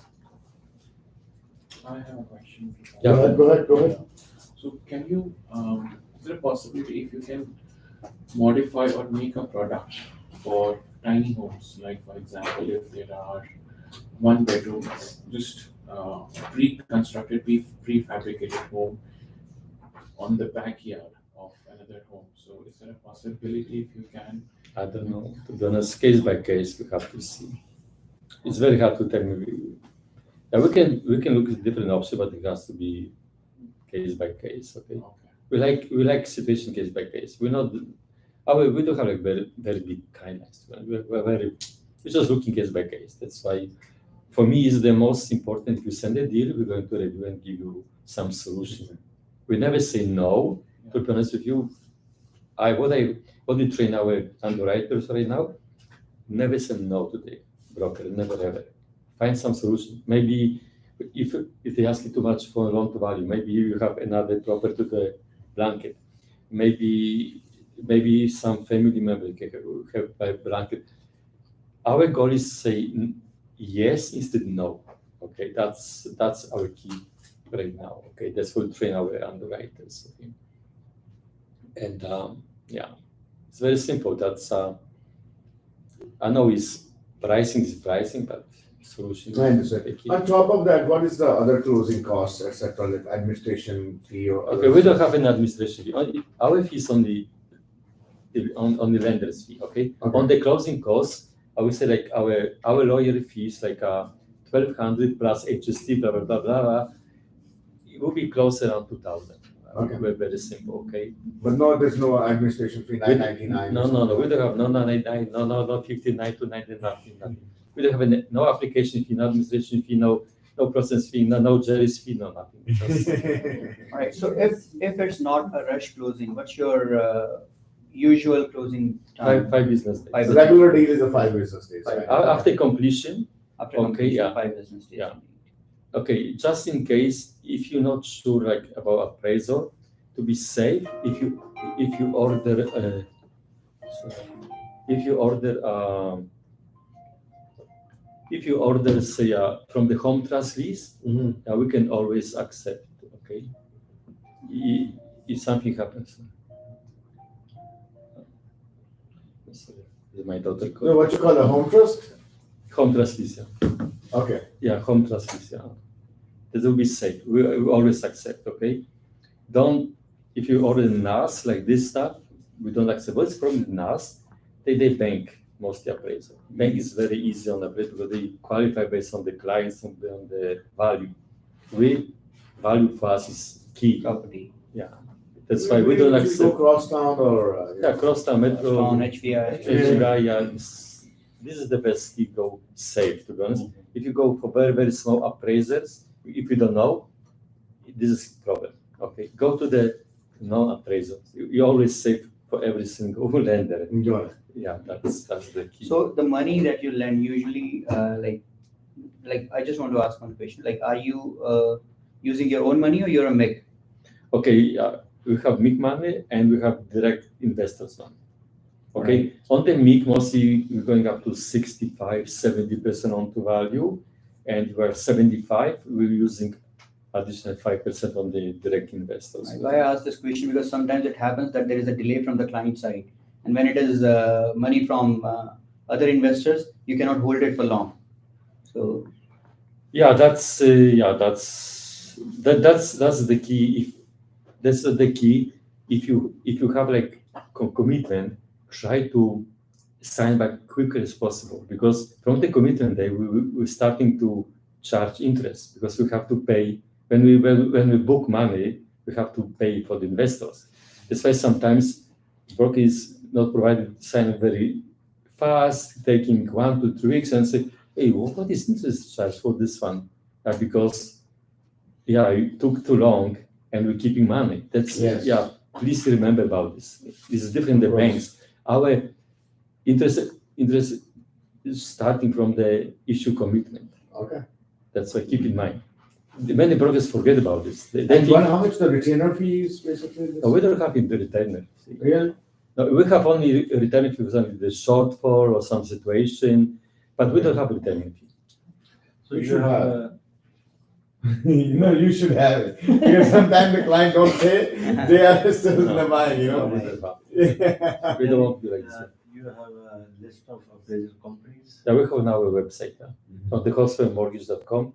S7: I have a question.
S1: Yeah.
S3: Go ahead.
S7: So can you, is there a possibility if you can modify or make a product for tiny homes, like for example, if there are 1 bedroom, just pre-constructed, prefabricated home on the backyard of another home. So is there a possibility if you can?
S1: I don't know. To be honest, case by case, we have to see. It's very hard to tell me. Yeah, we can look at different options, but it has to be case by case. Okay.
S7: Okay.
S1: We like situation case by case. We're not. We don't have like very big guidelines. We're just looking case by case. That's why, for me, is the most important. If you send a deal, we're going to review and give you some solution. We never say no. To be honest with you, what we train our underwriters right now, never say no to the broker. Never ever. Find some solution. Maybe if they ask you too much for loan to value, maybe you have another property to the blanket. Maybe some family member can have a blanket. Our goal is say yes instead of no. Okay, that's our key right now. Okay, that's what we train our underwriters. Okay, and yeah, it's very simple. That's I know is pricing, but solution.
S3: I understand. On top of that, what is the other closing costs, etc., like administration fee or?
S1: Okay, we don't have an administration fee. Our fee is on the lender's fee. Okay? On the closing costs, I would say like our lawyer fees like 1,200 plus HST, blah blah blah blah. It will be close around 2,000.
S3: Okay.
S1: We're very simple. Okay.
S3: But no, there's no administration fee, $9.99.
S1: No. We don't have no 59 to 99, nothing. We don't have no application fee, no administration fee, no process fee, no jury's fee, no nothing.
S2: All right. So if it's not a rush closing, what's your usual closing time?
S1: Five business days.
S3: The regular deal is a 5 business days. Right?
S1: After completion.
S2: After
S1: Okay,
S2: completion,
S1: yeah.
S2: 5 business days.
S1: Yeah. Okay, just in case, if you're not sure like about appraisal, to be safe, if you order say from the home trust list, we can always accept. Okay, if something happens. Sorry, my daughter.
S3: So what you call a home trust?
S1: Home trust list. Yeah.
S3: Okay.
S1: Yeah, home trust list. Yeah, that will be safe. We always accept. Okay, if you order NAS like this stuff, we don't accept. What's the problem with NAS? They bank mostly appraisal. Bank is very easy on appraisal because they qualify based on the clients on the value. Value for us is key.
S2: Property.
S1: Yeah, that's why we don't
S3: usually
S1: accept.
S3: go crosstown or
S1: Crosstown Metro.
S2: On HVI.
S1: HVI, yeah, this is the best key go safe, to be honest. If you go for very, very small appraisers, if you don't know, this is problem. Okay, go to the non-appraisers. You're always safe for every single lender.
S3: enjoy it.
S1: Yeah, that's the key.
S2: So the money that you lend usually, like I just want to ask one question. Like, are you using your own money or you're a MIG?
S1: Okay, we have MIC money and we have direct investors money. Okay, on the MIC, mostly we're going up to 65, 70% on to value, and we're 75, we're using additional 5% on the direct investors.
S2: Why I ask this question because sometimes it happens that there is a delay from the client side, and when it is money from other investors, you cannot hold it for long. So
S1: Yeah, that's the key. That's the key. If you have like commitment, try to sign back quickly as possible, because from the commitment day we're starting to charge interest, because we have to pay when we book money. We have to pay for the investors. That's why sometimes broker is not provided signing very fast, taking 1 to 3 weeks, and say, hey, what is interest charge for this one? Because it took too long and we're keeping money. That's please remember about this. This is different than banks. Our interest is starting from the issue commitment.
S3: Okay.
S1: That's why keep in mind. Many brokers forget about this.
S3: How much the retainer fees basically?
S1: No, we don't have the retainer.
S3: Really?
S1: No, we have only retainer fee for the shortfall or some situation, but we don't have retainer fee.
S3: So you should have. You should have it. Because sometimes the client don't pay, they are still in the mind,
S1: No, we don't have. We don't want to be like this.
S5: You have a list of appraisal companies?
S1: Yeah, we have now a website on the hospermortgage.com.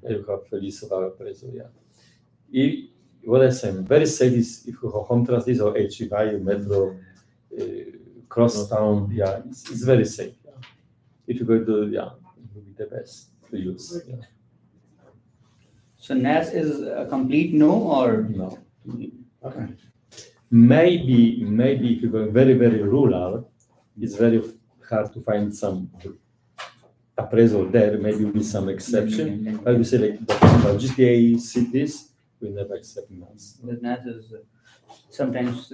S1: You have a list of our appraisal. What I say, very safe is if you have home trust list or HVI, Metro, Crosstown. It's very safe. If you go to it will be the best to use.
S2: So NAS is a complete no or
S1: No.
S3: Okay.
S1: maybe if you go very rural, it's very hard to find some appraisal there. Maybe with some exception. I would say like the GTA cities, we never accept NAS.
S2: The NAS is sometimes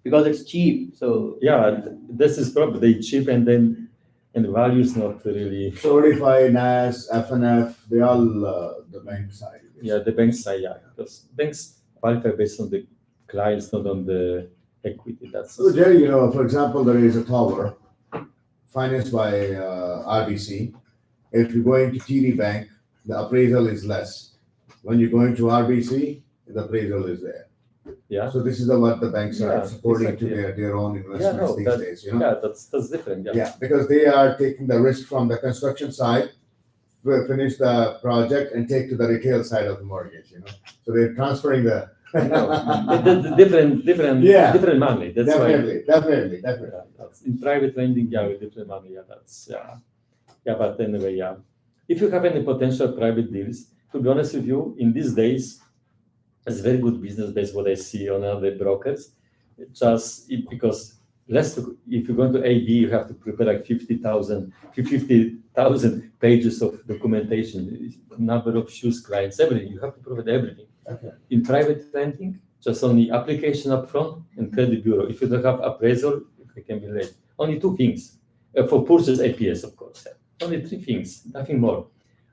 S2: because it's cheap. So
S1: Yeah, this is probably cheap, and then and the value is not really.
S3: Solidify, NAS, FNF, they all the bank side.
S1: Yeah, the banks side, yeah, because banks qualify based on the clients, not on the equity. That's
S3: So Jerry, for example, there is a tower financed by RBC. If you're going to TD Bank, the appraisal is less. When you're going to RBC, the appraisal is there.
S1: yeah.
S3: So this is what the banks are
S1: Yeah,
S3: supporting
S1: exactly.
S3: to their own
S1: Yeah,
S3: investments
S1: no,
S3: these days.
S1: Yeah, that's different. Yeah.
S3: Yeah, because they are taking the risk from the construction side, will finish the project and take to the retail side of the mortgage. So they're transferring the.
S1: The different
S3: Yeah.
S1: different money. That's why.
S3: Definitely.
S1: Yeah, that's in private lending, yeah, with different money. Yeah, that's yeah. But anyway, yeah. If you have any potential private deals, to be honest with you, in these days, it's very good business based what I see on other brokers. Because if you're going to AB, you have to prepare like 50,000 pages of documentation, number of shoes, clients, everything. You have to provide everything.
S3: Okay.
S1: In private lending, just only application upfront and credit bureau. If you don't have appraisal, it can be late. Only two things. For purchase APS, of course. Only three things, nothing more.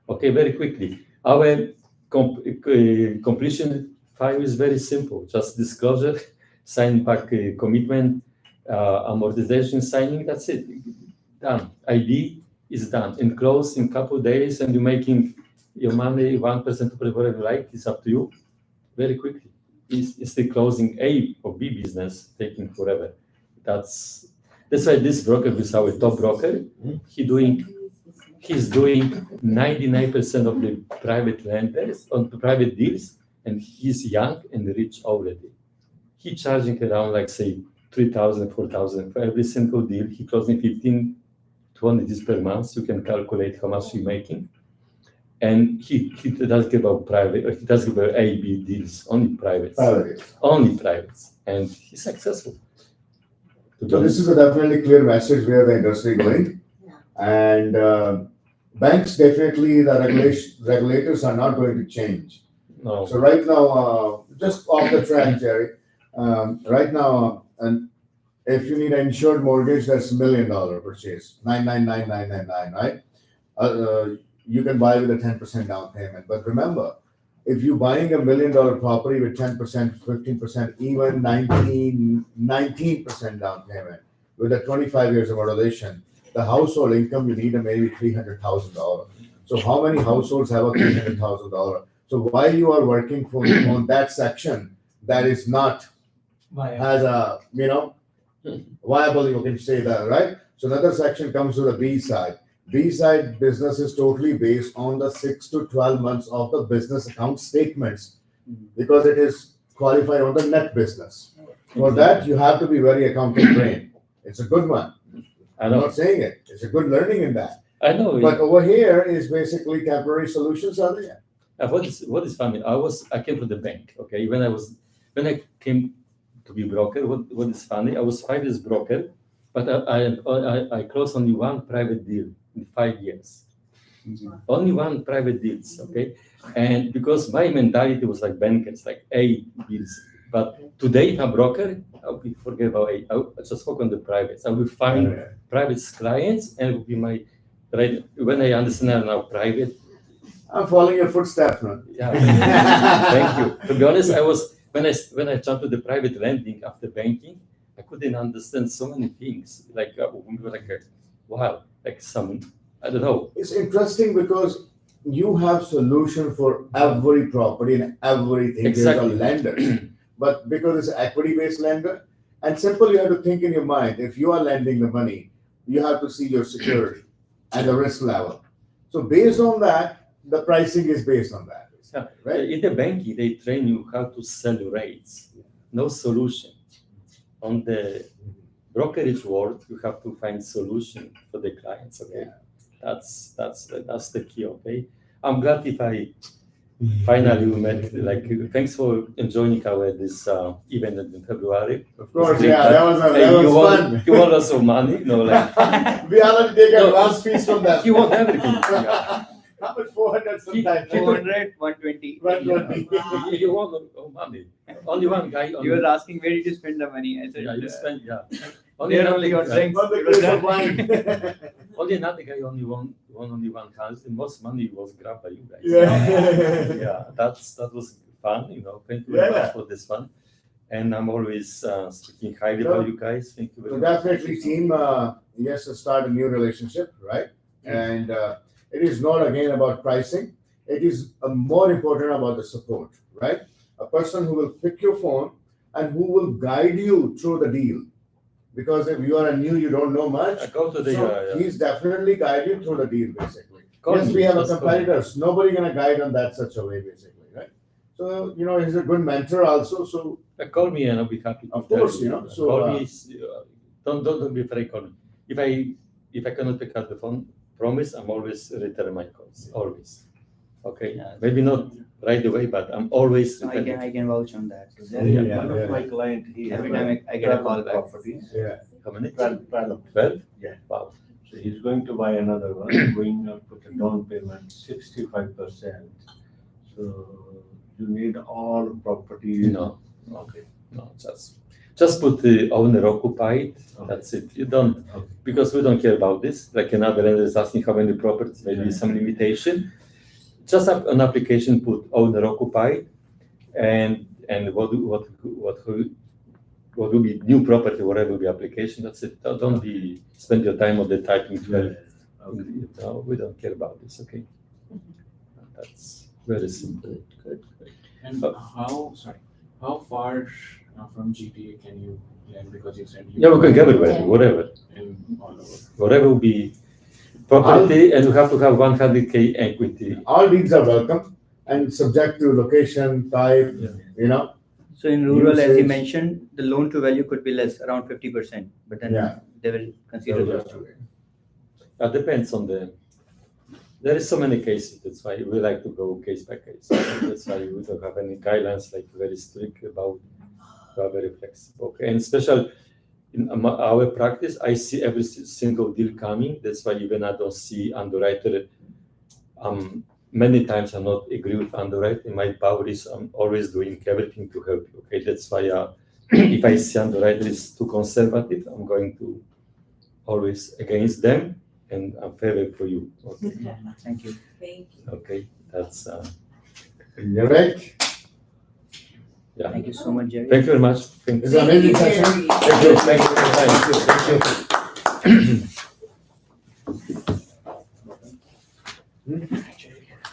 S1: Okay, very quickly. Our completion file is very simple. Just disclosure, sign back commitment, amortization signing, that's it. Done. ID is done. And close in couple days, and you're making your money 1% of whatever you like. It's up to you. Very quickly. It's the closing A or B business taking forever. That's why this broker is our top broker. He's doing 99% of the private lenders on private deals, and he's young and rich already. He's charging around like say 3,000, 4,000 for every single deal. He closing 15, 20 deals per month. You can calculate how much he's making. And he does give out private, he does give out A, B deals, only privates. Only privates. And he's successful.
S3: So this is a definitely clear message where the industry is going. And banks definitely, the regulators are not going to change.
S1: No.
S3: So right now, just off the track, Jerry, right now, and if you need an insured mortgage, that's $1 million purchase, 999,999, right? You can buy with a 10% down payment. But remember, if you're buying $1 million property with 10%, 15%, even 19% down payment, with a 25 years amortization, the household income you need maybe $300,000. So how many households have a $300,000? So while you are working on that section, that is not has a viable, you can say that, right? So another section comes to the B side. B side business is totally based on the 6 to 12 months of the business account statements, because it is qualified on the net business. For that, you have to be very accounting trained. It's a good one. I'm not saying it. It's a good learning in that.
S1: I know.
S3: But over here is basically temporary solutions are there.
S1: What is funny? I came from the bank. Okay, when I came to be broker, what is funny? I was 5 years broker, but I closed only one private deal in 5 years. Only one private deals. Okay, and because my mentality was like bankers, like A deals. But today, if I'm a broker, I forget about A. I just focus on the privates. I will find private clients, and it will be my right when I understand now private.
S3: I'm following your footsteps, man.
S1: Yeah, thank you. To be honest, I was when I jumped to the private lending after banking, I couldn't understand so many things. Wow, like some I don't know.
S3: It's interesting because you have solution for every property and everything.
S1: Exactly.
S3: There's a lender, but because it's an equity-based lender, and simple, you have to think in your mind. If you are lending the money, you have to see your security and the risk level. So based on that, the pricing is based on that. Right?
S1: In the banking, they train you how to sell rates. No solution. On the brokerage world, you have to find solution for the clients. Okay, that's the key. Okay, I'm glad if finally we met. Like, thanks for joining our this event in February.
S3: Of course,
S1: Great,
S3: yeah,
S1: but
S3: that was fun.
S1: You want us some money? No, like
S3: We already take
S1: No.
S3: advance fees from them.
S1: you want everything. Yeah.
S3: How much? 400 sometimes.
S2: 400, 120.
S3: 120.
S1: You want money? Only one guy.
S2: He was asking where did you spend the money? I said,
S1: Yeah, you spend. Yeah.
S2: there only on
S1: guy-
S2: drinks.
S3: But the
S2: It was
S3: case of
S2: done.
S3: wine.
S1: Only another guy only one house. The most money was grabbed by you guys.
S3: Yeah.
S1: Yeah, that was fun. Thank you very
S3: Yeah.
S1: much for this fun. And I'm always speaking highly
S3: No.
S1: about you guys. Thank you very
S3: So
S1: much.
S3: definitely, team, yes, to start a new relationship, right? And it is not again about pricing. It is more important about the support, right? A person who will pick your phone and who will guide you through the deal. Because if you are new, you don't know much.
S1: Go to the.
S3: So he's definitely guide you through the deal, basically.
S1: Call
S3: Yes,
S1: me,
S3: we have a
S1: just call me.
S3: competitors. Nobody gonna guide on that such a way, basically, right? So he's a good mentor also. So
S1: Call me and I'll be happy. To
S3: Of
S1: tell
S3: course,
S1: you.
S3: so,
S1: Call me. Don't be afraid. Call me. If I cannot pick up the phone, promise I'm always return my calls. Always. Okay.
S2: Yeah.
S1: Maybe not right away, but I'm always returning.
S2: I can vouch on that.
S5: There is
S3: Yeah,
S5: one
S3: yeah.
S5: of my client, he
S2: Every
S5: has
S2: time I get a call
S5: 12
S2: back.
S5: properties.
S3: yeah,
S1: How many?
S5: 12.
S1: 12?
S5: Yeah.
S1: Wow.
S5: So he's going to buy another one, going up with a down payment 65%. So you need all properties.
S1: No. Okay. No, just put the owner occupied.
S5: Okay.
S1: That's it. You don't
S5: Okay.
S1: because we don't care about this. Like another lender is asking how many properties, maybe
S5: Yeah.
S1: some limitation. Just an application put owner occupied, and what will be new property, whatever will be application. That's it. Don't be spend your time on the typing.
S5: Yeah. Okay.
S1: No, we don't care about this. Okay. That's very simple.
S2: Good.
S7: And how far from GTA can you land? Because you said you
S1: Yeah, we can go everywhere, whatever.
S7: in all over.
S1: Whatever will be property, and you have to have 100K equity.
S3: all deeds are welcome and subject to location, type,
S1: Yeah.
S2: So in rural, as you
S3: Usage.
S2: mentioned, the loan to value could be less, around 50%, but then
S3: Yeah.
S2: they will consider those two.
S1: That depends on there is so many cases. That's why we like to go case by case. That's why we don't have any guidelines like very strict about. We are very flexible. Okay, and special in our practice, I see every single deal coming. That's why even I don't see underwriter. Many times I not agree with underwriting. My power is I'm always doing everything to help you. Okay, that's why if I see underwriter is too conservative, I'm going to always against them, and I'm favor for you. Okay,
S2: Thank you.
S1: okay, that's
S3: You're right.
S1: yeah.
S2: Thank you so much, Jerry.
S1: Thank you very much. Thank
S3: It's
S1: you.
S3: an amazing session.
S1: Thank you. Thank you. Thank you.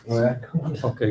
S3: Oh, yeah.
S1: Okay.